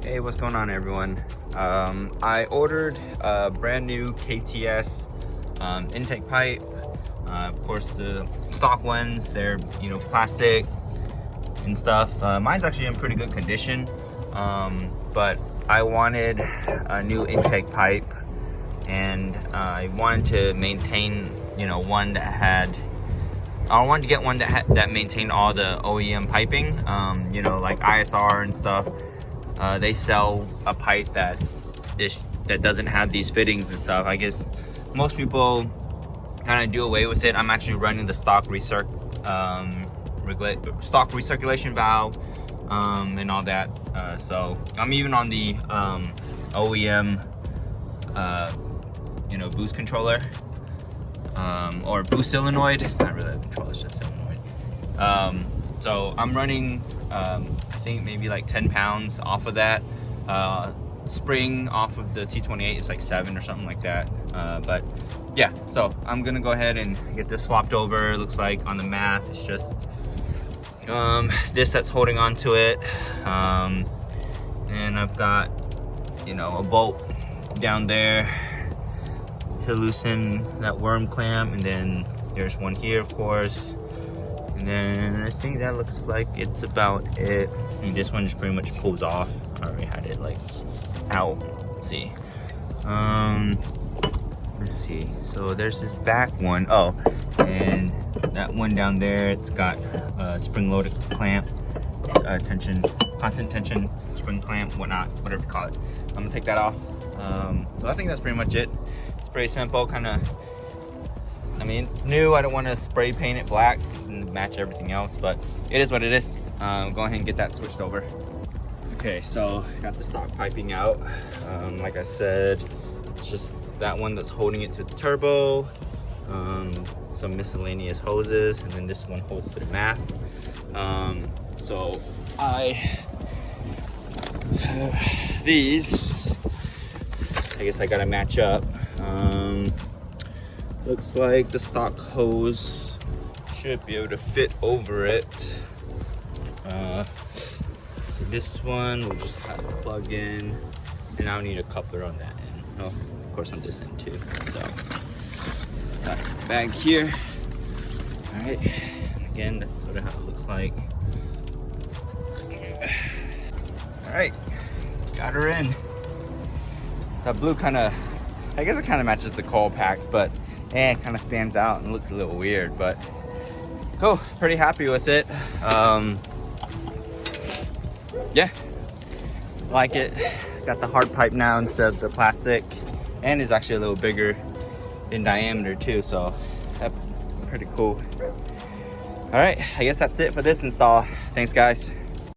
Hey, what's going on, everyone? I ordered a brand new KTS intake pipe. Of course, the stock ones, they're plastic and stuff. Mine's actually in pretty good condition, but I wanted a new intake pipe, and I wanted to maintain one that had. I wanted to get one that maintained all the OEM piping, like ISR and stuff. They sell a pipe that doesn't have these fittings and stuff. I guess most people kind of do away with it. I'm actually running the stock recirculation valve and all that. So I'm even on the OEM boost controller or boost solenoid. It's not really a controller, it's just solenoid. So I'm running I think maybe like 10 pounds off of that. Spring off of the T28 is like 7 or something like that. But yeah, so I'm gonna go ahead and get this swapped over. It looks like on the math it's just this that's holding on to it, and I've got a bolt down there to loosen that worm clamp, and then there's one here, of course. And then I think that looks like it's about it. And this one just pretty much pulls off. I already had it like out. Let's see. Let's see. So there's this back one. Oh, and that one down there, it's got a spring-loaded clamp, constant tension spring clamp, whatnot, whatever you call it. I'm gonna take that off. So I think that's pretty much it. It's pretty simple, I mean, it's new. I don't want to spray paint it black and match everything else, but it is what it is. Go ahead and get that switched over. Okay, so I got the stock piping out. Like I said, it's just that one that's holding it to the turbo, some miscellaneous hoses, and then this one holds to the mat. So I have these. I guess I gotta match up. Looks like the stock hose should be able to fit over it. So this one we'll just have to plug in, and I'll need a coupler on that end. Oh, of course on this end too. So got the bag here. All right, again, that's sort of how it looks like. All right, got her in. That blue I guess it kind of matches the coil packs, but it kind of stands out and looks a little weird, but cool. Pretty happy with it. Yeah, like it. Got the hard pipe now instead of the plastic, and is actually a little bigger in diameter too, so that's pretty cool. All right, I guess that's it for this install. Thanks, guys.